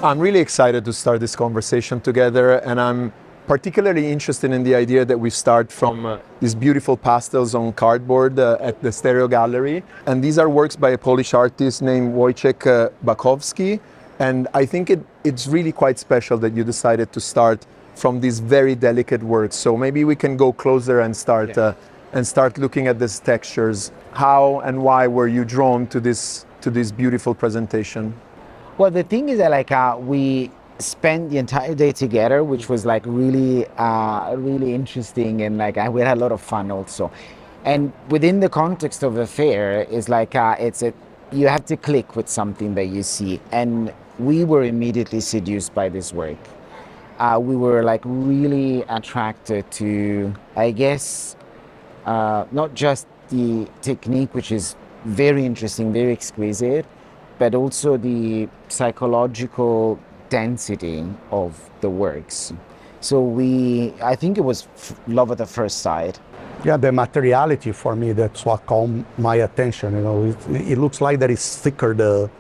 I'm really excited to start this conversation together, and I'm particularly interested in the idea that we start from these beautiful pastels on cardboard at the Stereo Gallery. And these are works by a Polish artist named Wojciech Bakowski. And I think it's really quite special that you decided to start from these very delicate works. So maybe we can go closer and start looking at these textures. How and why were you drawn to this beautiful presentation? Well, the thing is that we spent the entire day together, which was really interesting, and we had a lot of fun also. And within the context of a fair, is you have to click with something that you see, and we were immediately seduced by this work. We were really attracted to, I guess, not just the technique, which is very interesting, very exquisite, but also the psychological density of the works. So I think it was love at the first sight. Yeah, the materiality for me, that's what caught my attention. It looks like that it's thicker.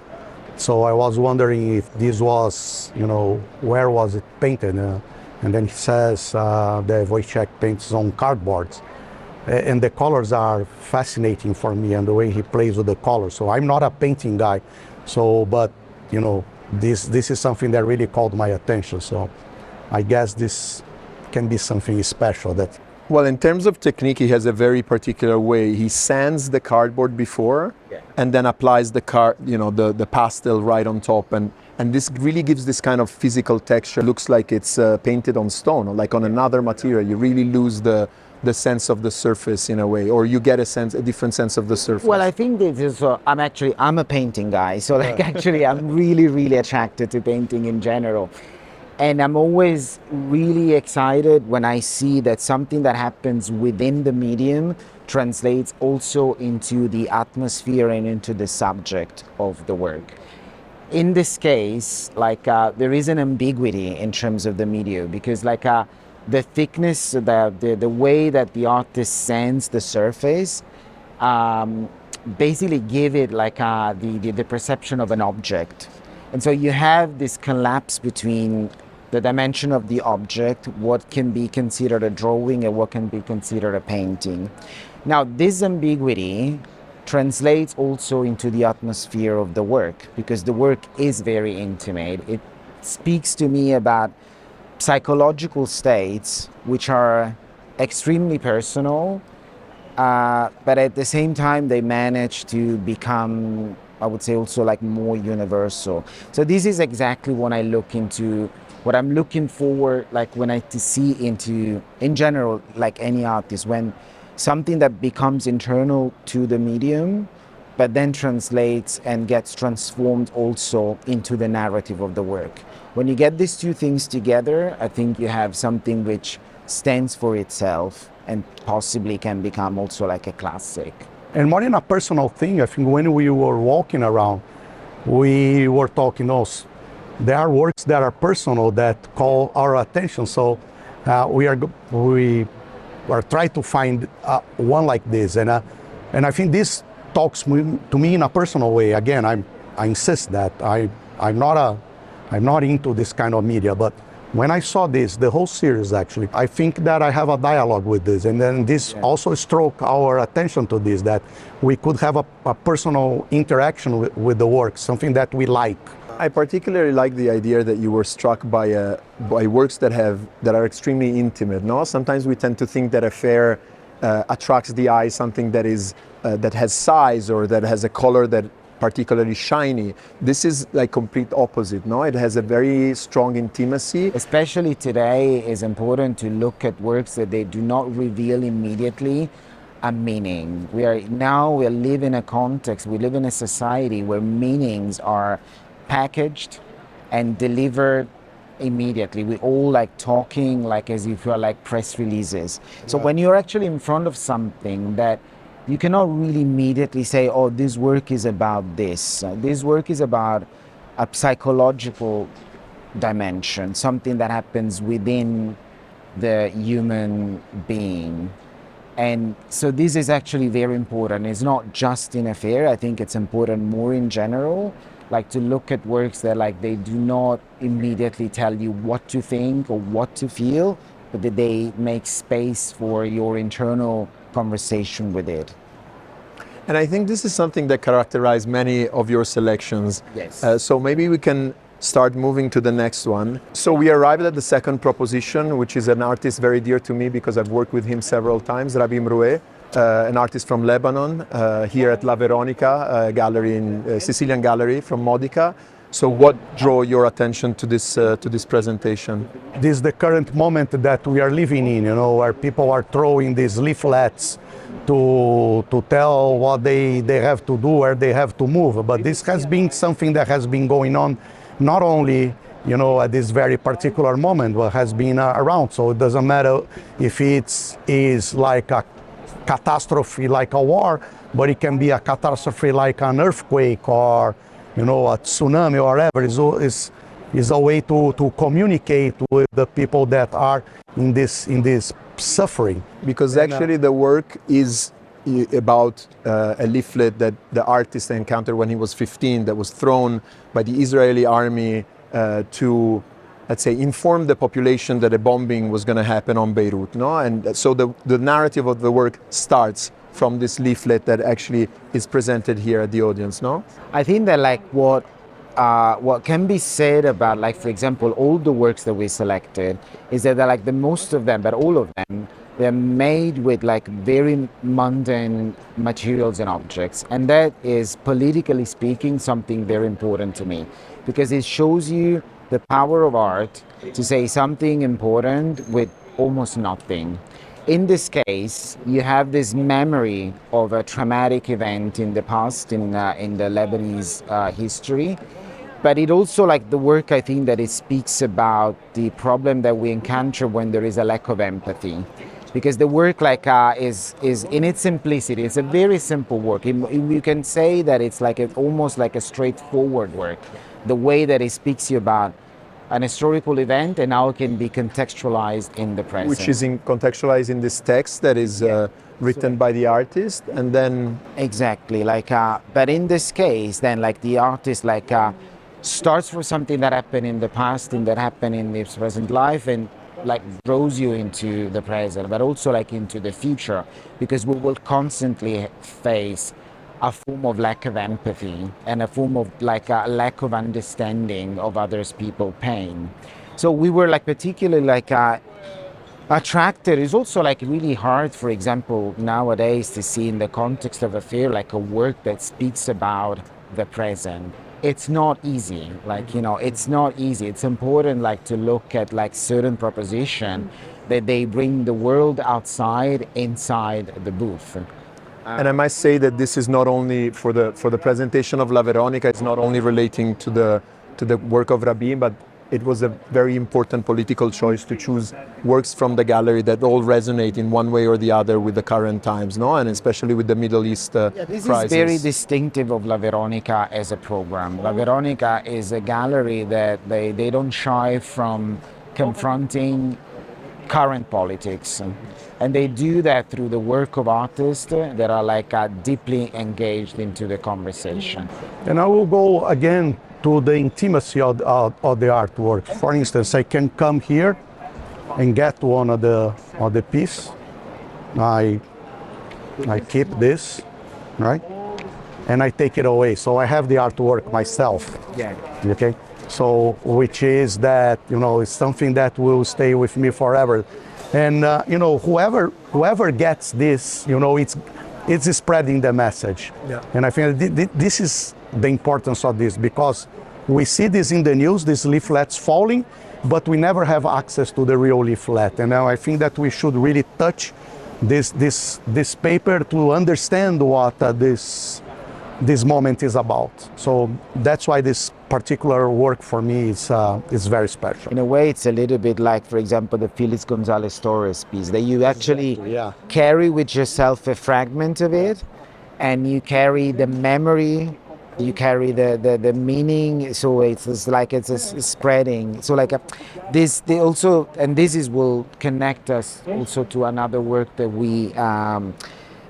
So I was wondering if this was, where was it painted? And then he says the Wojciech paints on cardboards. And the colors are fascinating for me, and the way he plays with the colors. So I'm not a painting guy, but this is something that really called my attention. So I guess this can be something special. Well, in terms of technique, he has a very particular way. He sands the cardboard before, and then applies the pastel right on top, and this really gives this kind of physical texture. It looks like it's painted on stone, or like on another material. You really lose the sense of the surface in a way, or you get a different sense of the surface. Well, I think this is, I'm a painting guy, so actually I'm really attracted to painting in general. And I'm always really excited when I see that something that happens within the medium translates also into the atmosphere and into the subject of the work. In this case, there is an ambiguity in terms of the medium, because the thickness, the way that the artist sands the surface, basically give it the perception of an object. And so you have this collapse between the dimension of the object, what can be considered a drawing and what can be considered a painting. Now, this ambiguity translates also into the atmosphere of the work, because the work is very intimate. It speaks to me about psychological states which are extremely personal, but at the same time they manage to become, I would say, also more universal. So this is exactly what what I'm looking forward when I see into, in general, any artist, when something that becomes internal to the medium but then translates and gets transformed also into the narrative of the work. When you get these two things together, I think you have something which stands for itself and possibly can become also a classic. And more in a personal thing, I think when we were walking around, we were talking also, there are works that are personal that call our attention. So we are trying to find one like this. And I think this talks to me in a personal way. Again, I insist that I'm not into this kind of media, but when I saw the whole series actually, I think that I have a dialogue with this, and then this also struck our attention to this, that we could have a personal interaction with the work, something that we like. I particularly like the idea that you were struck by works that are extremely intimate. No, sometimes we tend to think that a fair attracts the eye, something that has size or that has a color that particularly shiny. This is complete opposite, no? It has a very strong intimacy. Especially today, it's important to look at works that they do not reveal immediately a meaning. We live in a context, we live in a society where meanings are packaged and delivered immediately. We all talking as if you're press releases. So when you're actually in front of something that you cannot really immediately say, oh, this work is about this. This work is about a psychological dimension, something that happens within the human being. And so this is actually very important. It's not just in a fair. I think it's important more in general, like to look at works that like they do not immediately tell you what to think or what to feel, but that they make space for your internal conversation with it. And I think this is something that characterizes many of your selections. Yes. So maybe we can start moving to the next one. So we arrived at the second proposition, which is an artist very dear to me because I've worked with him several times, Rabbi Mroué, an artist from Lebanon, here at La Veronica, a gallery in Sicilian gallery from Modica. So what drew your attention to this presentation? This is the current moment that we are living in, where people are throwing these leaflets to tell what they have to do, where they have to move. But this has been something that has been going on not only at this very particular moment, but has been around. So it doesn't matter if is like a catastrophe like a war, but it can be a catastrophe like an earthquake or a tsunami or whatever. Is a way to communicate with the people that are in this suffering. Because actually the work is about a leaflet that the artist encountered when he was 15 that was thrown by the Israeli army to, let's say, inform the population that a bombing was going to happen on Beirut. No? And so the narrative of the work starts from this leaflet that actually is presented here at the audience. No? I think that like what can be said about, like, for example, all the works that we selected is that like the most of them, but all of them, they're made with like very mundane materials and objects. And that is, politically speaking, something very important to me, because it shows you the power of art to say something important with almost nothing. In this case, you have this memory of a traumatic event in the past, in the Lebanese history. But it also, like the work, I think that it speaks about the problem that we encounter when there is a lack of empathy. Because the work is in its simplicity, it's a very simple work. You can say that it's like almost like a straightforward work. The way that it speaks to you about an historical event and how it can be contextualized in the present. Which is contextualized in this text that is written by the artist, and then... Exactly, but in this case, then like the artist starts from something that happened in the past and that happened in his present life, and like draws you into the present, but also like into the future, because we will constantly face a form of lack of empathy and a form of like a lack of understanding of others people's pain. So we were like particularly attracted. It's also like really hard, for example, nowadays to see in the context of a fair like a work that speaks about the present. It's not easy, it's not easy. It's important like to look at like certain proposition that they bring the world outside, inside the booth. And I must say that this is not only for the presentation of La Veronica, it's not only relating to the work of Rabin, but it was a very important political choice to choose works from the gallery that all resonate in one way or the other with the current times, no? And especially with the Middle East this crisis. is very distinctive of La Veronica as a program. La Veronica is a gallery that they don't shy from confronting current politics. And they do that through the work of artists that are deeply engaged into the conversation. And I will go again to the intimacy of the artwork. For instance, I can come here and get one of the piece. I keep this, right? And I take it away. So I have the artwork myself. Yeah. Okay. So which is that it's something that will stay with me forever. And whoever gets this, it's spreading the message. Yeah. And I think this is the importance of this, because we see this in the news, these leaflets falling, but we never have access to the real leaflet. And now I think that we should really touch this paper to understand what this moment is about. So that's why this particular work for me is very special. In a way, it's a little bit like, for example, the Felix Gonzalez Torres piece, that you actually carry with yourself a fragment of it, and you carry the memory, you carry the meaning. So it's like it's spreading. So this will connect us also to another work that we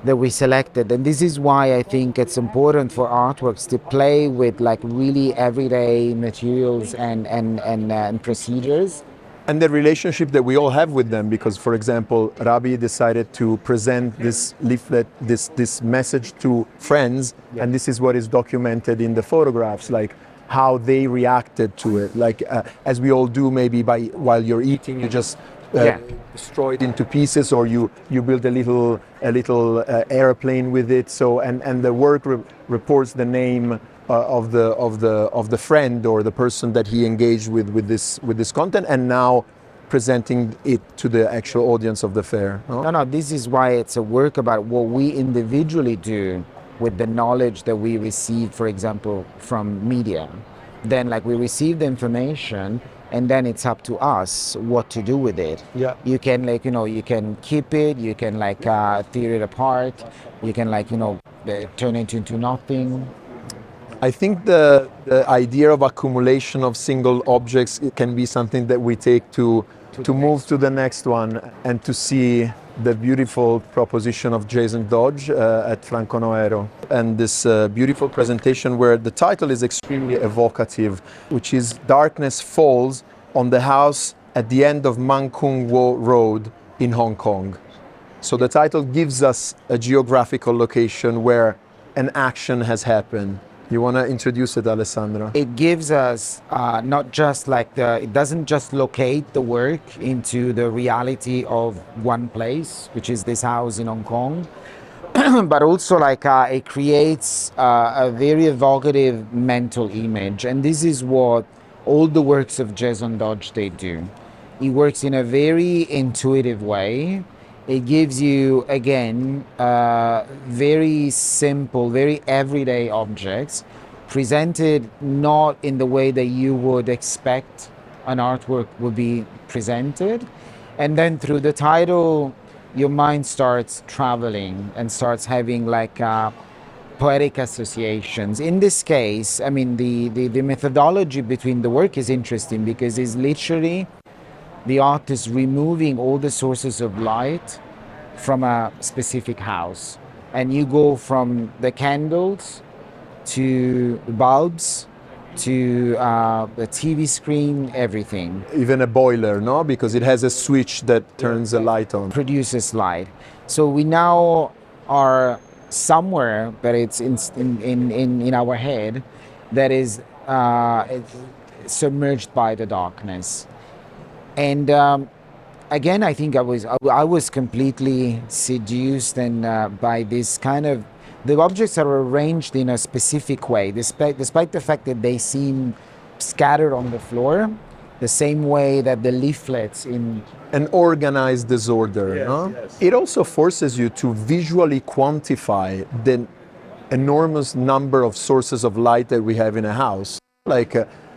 that we selected. And this is why I think it's important for artworks to play with like really everyday materials and procedures. And the relationship that we all have with them, because, for example, Rabi decided to present this leaflet, this message to friends, and this is what is documented in the photographs, like how they reacted to it. Like as we all do, maybe while you're eating, you just destroy it into pieces, or you build a little airplane with it. So and the work reports the name of the friend or the person that he engaged with this content, and now presenting it to the actual audience of the fair. No, this is why it's a work about what we individually do with the knowledge that we receive, for example, from media. Then like we receive the information, and then it's up to us what to do with it. Yeah. You can you can keep it, you can tear it apart, you can turn it into nothing. I think the idea of accumulation of single objects, it can be something that we take to move to the next one, and to see the beautiful proposition of Jason Dodge at Franco Noero, and this beautiful presentation where the title is extremely evocative, which is Darkness Falls on the House at the End of Mang Kung Wo Road in Hong Kong. So the title gives us a geographical location where an action has happened. You want to introduce it, Alessandro? It gives us not just it doesn't just locate the work into the reality of one place, which is this house in Hong Kong, but also it creates a very evocative mental image. And this is what all the works of Jason Dodge, they do. He works in a very intuitive way. It gives you, again, very simple, very everyday objects, presented not in the way that you would expect an artwork would be presented. And then through the title, your mind starts traveling and starts having poetic associations. In this case, I mean, the methodology between the work is interesting because it's literally the artist removing all the sources of light from a specific house. And you go from the candles to the bulbs to the TV screen, everything. Even a boiler, no? Because it has a switch that turns the light on. Produces light. So we now are somewhere, but it's in our head, that is submerged by the darkness. And again, I think I was completely seduced and by this kind of, the objects are arranged in a specific way, despite the fact that they seem scattered on the floor, the same way that the leaflets in an organized disorder. Yes, no? yes. It also forces you to visually quantify the enormous number of sources of light that we have in a house.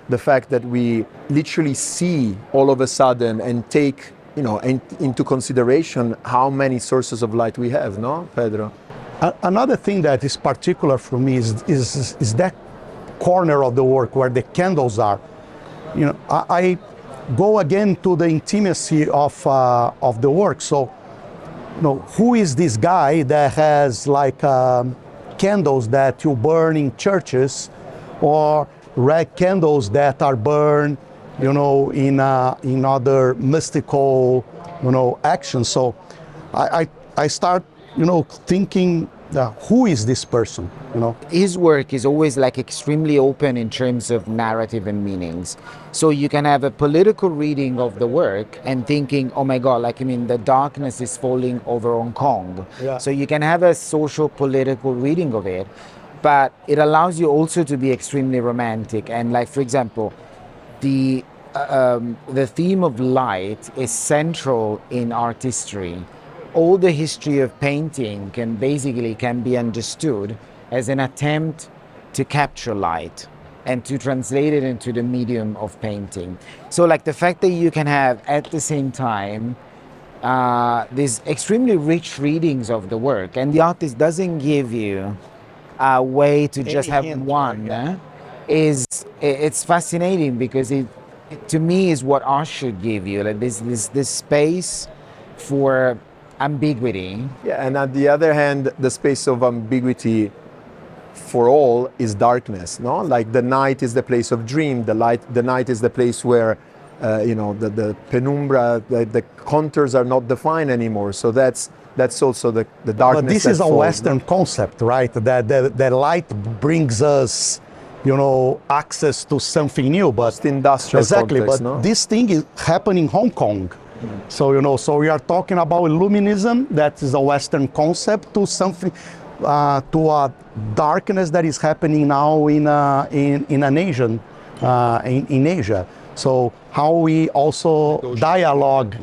The fact that we literally see all of a sudden and take into consideration how many sources of light we have, no, Pedro? Another thing that is particular for me is that corner of the work where the candles are. I go again to the intimacy of the work. So, who is this guy that has candles that you burn in churches, or red candles that are burned, in other mystical, actions. So, I start, thinking, who is this person? His work is always extremely open in terms of narrative and meanings. So you can have a political reading of the work and thinking, oh my God, the darkness is falling over Hong Kong. Yeah. So you can have a social political reading of it, but it allows you also to be extremely romantic. And for example, the theme of light is central in art history. All the history of painting can be understood as an attempt to capture light and to translate it into the medium of painting. So the fact that you can have at the same time these extremely rich readings of the work, and the artist doesn't give you a way to just have one, it's fascinating, because it to me is what art should give you, this space for ambiguity. Yeah, and on the other hand, the space of ambiguity for all is darkness, no? Like the night is the place of dream, the night is the place where, the penumbra, the contours are not defined anymore. So that's also the darkness. But this that is a falls, Western concept, right? That light brings us, access to something new. But Just industrial exactly, context, but no? this thing is happening in Hong Kong. So so we are talking about illuminism. That is a Western concept to something, to a darkness that is happening now in an Asian, in Asia. So how we also dialogue,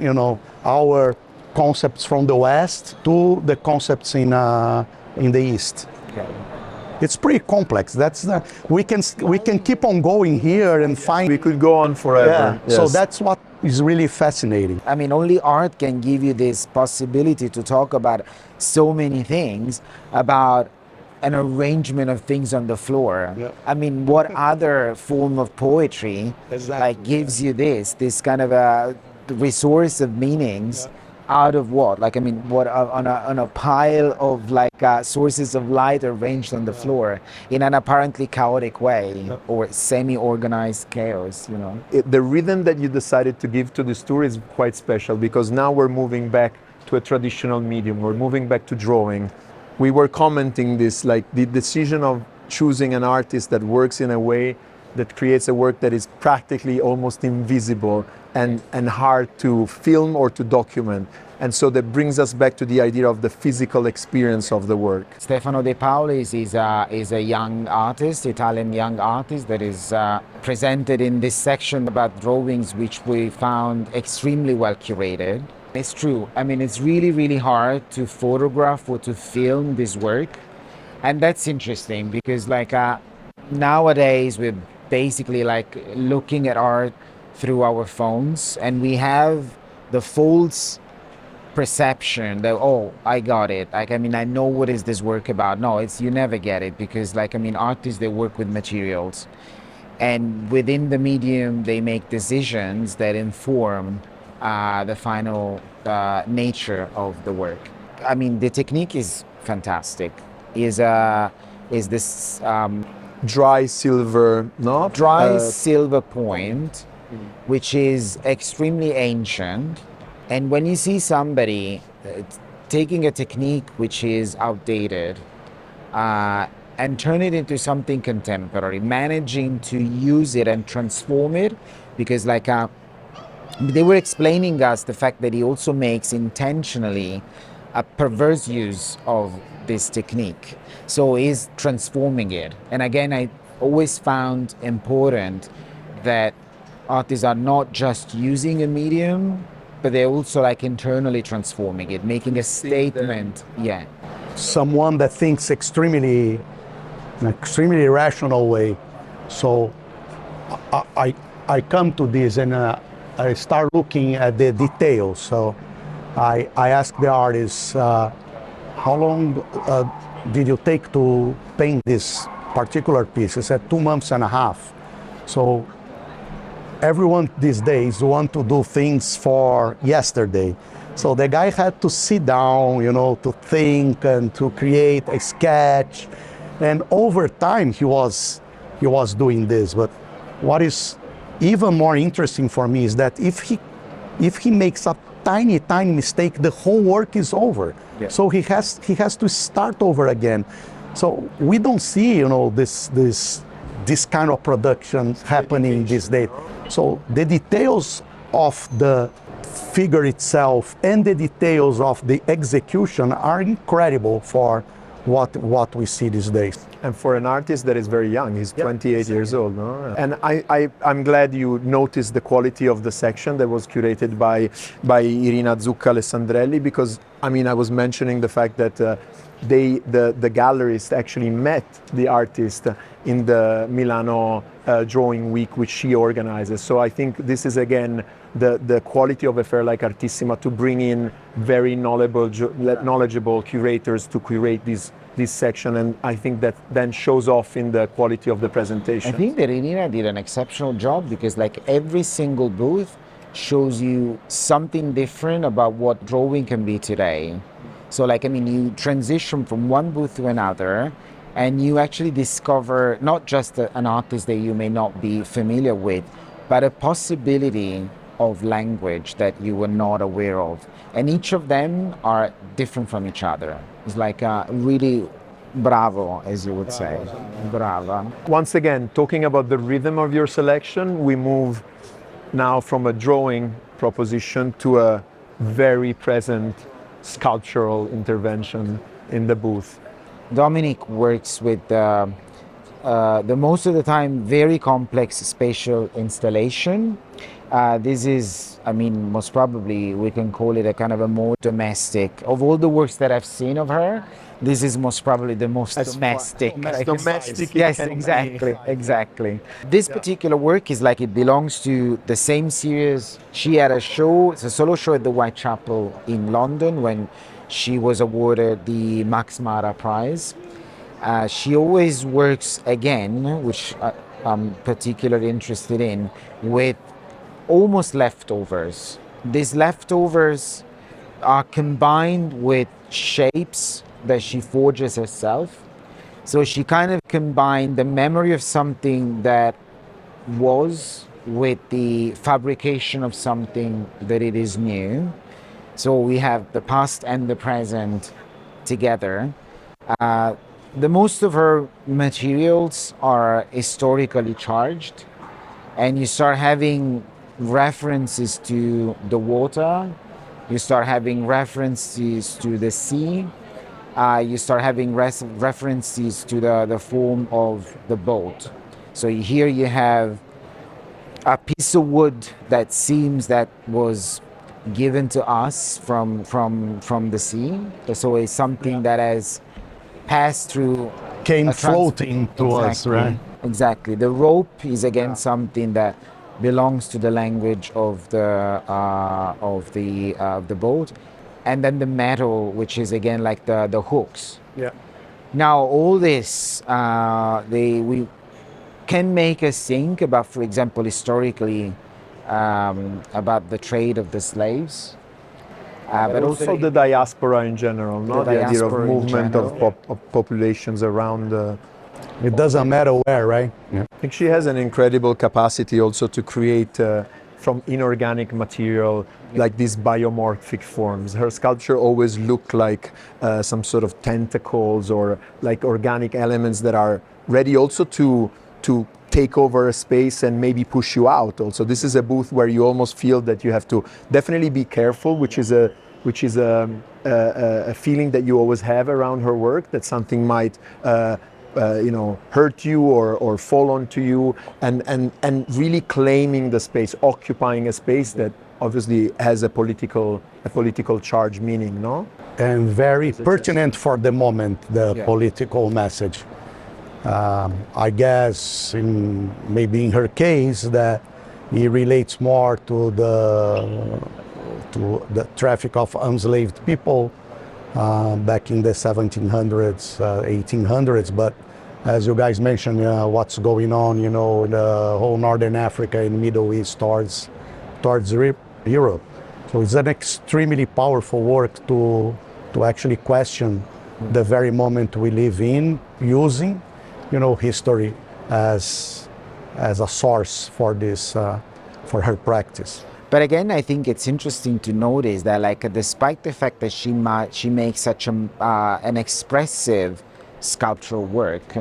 our concepts from the West to the concepts in the East. Okay. It's pretty complex. We can keep on going here and find. We could go on forever. Yeah. So that's what is really fascinating. I mean, only art can give you this possibility to talk about so many things, about an arrangement of things on the floor. Yeah. I mean, what other form of poetry Exactly. gives you this kind of a resource of meanings out of what? Like, I mean, what on a pile of sources of light arranged on the floor in an apparently chaotic way or semi-organized chaos, The rhythm that you decided to give to this tour is quite special, because now we're moving back to a traditional medium. We're moving back to drawing. We were commenting this, like the decision of choosing an artist that works in a way that creates a work that is practically almost invisible and hard to film or to document. And so that brings us back to the idea of the physical experience of the work. Stefano De Paulis is a young artist, Italian young artist, that is presented in this section about drawings, which we found extremely well curated. It's true. I mean, it's really, really hard to photograph or to film this work. And that's interesting because nowadays we're basically looking at art through our phones, and we have the false perception that, oh, I got it. I know what is this work about. No, you never get it, because artists, they work with materials, and within the medium they make decisions that inform the final nature of the work. I mean, the technique is fantastic. Is this Dry silver, no? dry silver point, which is extremely ancient. And when you see somebody taking a technique which is outdated and turn it into something contemporary, managing to use it and transform it, because they were explaining us the fact that he also makes intentionally a perverse use of this technique. So he's transforming it. And again, I always found important that artists are not just using a medium, but they're also internally transforming it, making a statement. Yeah. Someone that thinks in an extremely rational way. So I come to this and I start looking at the details. So I ask the artist, how long did you take to paint this particular piece? He said 2 months and a half. So everyone these days want to do things for yesterday. So the guy had to sit down, to think and to create a sketch. And over time he was doing this. But what is even more interesting for me is that if he makes a tiny mistake, the whole work is over. Yeah. So he has to start over again. So we don't see, this kind of production happening these days. So the details of the figure itself and the details of the execution are incredible for what we see these days. And for an artist that is very young, he's 28 years old, no? And I'm glad you noticed the quality of the section that was curated by Irina Zucca Alessandrelli, because I was mentioning the fact that the gallerist actually met the artist in the Milano Drawing Week, which she organizes. So I think this is again the quality of a fair like Artissima, to bring in very knowledgeable curators to curate this section, and I think that then shows off in the quality of the presentation. I think that Irina did an exceptional job, because every single booth shows you something different about what drawing can be today. So like, I mean, you transition from one booth to another, and you actually discover not just an artist that you may not be familiar with, but a possibility of language that you were not aware of. And each of them are different from each other. It's like really bravo, as you would say. Brava. Once again, talking about the rhythm of your selection, we move now from a drawing proposition to a very present sculptural intervention in the booth. Dominic works with the most of the time very complex spatial installation. This is, I mean, most probably we can call it a kind of a more domestic. Of all the works that I've seen of her, this is most probably the most domestic. Domestic. Yes, exactly. This particular work is like it belongs to the same series. She had a show, it's a solo show at the Whitechapel in London when she was awarded the Max Mara Prize. She always works again, which I'm particularly interested in, with almost leftovers. These leftovers are combined with shapes that she forges herself. So she kind of combined the memory of something that was with the fabrication of something that it is new. So we have the past and the present together. The most of her materials are historically charged, and you start having references to the water, you start having references to the sea, you start having references to the form of the boat. So here you have a piece of wood that seems that was given to us from the sea. So it's something that has passed through, Came floating to us, right? Exactly. The rope is again something that belongs to the language of the boat, and then the metal, which is again like the hooks. Yeah. Now all this we can make us think about, for example, historically about the trade of the slaves. But also the diaspora in general, not the idea of movement of populations around. It doesn't matter where, right? Yeah. I think she has an incredible capacity also to create from inorganic material like these biomorphic forms. Her sculpture always look like some sort of tentacles or like organic elements that are ready also to take over a space and maybe push you out. Also, this is a booth where you almost feel that you have to definitely be careful, which is a feeling that you always have around her work, that something might hurt you or fall onto you, and really claiming the space, occupying a space that obviously has a political charge meaning, no? And very pertinent for the moment, the political message. I guess maybe in her case that it relates more to the traffic of enslaved people back in the 1700s, 1800s. But as you guys mentioned, what's going on, in the whole Northern Africa and Middle East towards Europe. So it's an extremely powerful work to actually question the very moment we live in, using history as a source for this, for her practice. But again, I think it's interesting to notice that, like, despite the fact that she makes such an expressive sculptural work,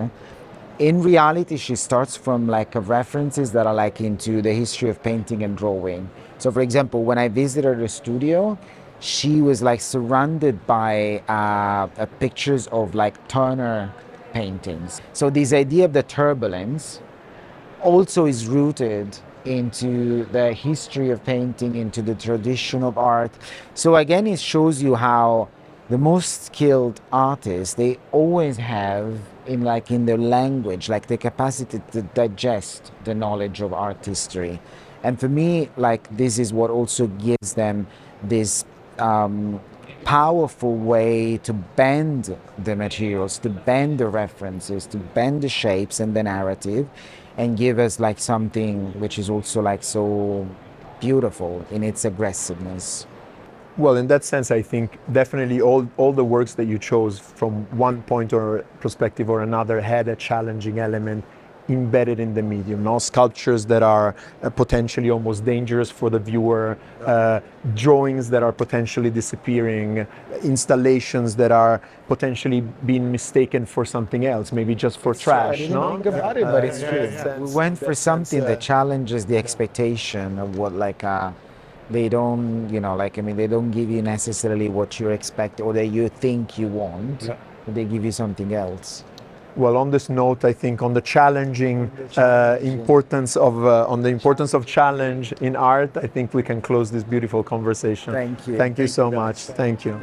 in reality, she starts from like references that are like into the history of painting and drawing. So, for example, when I visited her studio, she was like surrounded by pictures of like Turner paintings. So this idea of the turbulence also is rooted into the history of painting, into the tradition of art. So again, it shows you how the most skilled artists, they always have in their language, like the capacity to digest the knowledge of art history. And for me, like, this is what also gives them this powerful way to bend the materials, to bend the references, to bend the shapes and the narrative, and give us like something which is also like so beautiful in its aggressiveness. Well, in that sense, I think definitely all the works that you chose from one point or perspective or another had a challenging element embedded in the medium. No? Sculptures that are potentially almost dangerous for the viewer, drawings that are potentially disappearing, installations that are potentially being mistaken for something else, maybe just for trash. I didn't No? think about it, but it's true. We went for something that challenges the expectation of what they don't, they don't give you necessarily what you expect or that you think you want. Yeah. They give you something else. Well, on this note, I think on the challenging importance of challenge in art, I think we can close this beautiful conversation. Thank you. Thank you so much. Thank you.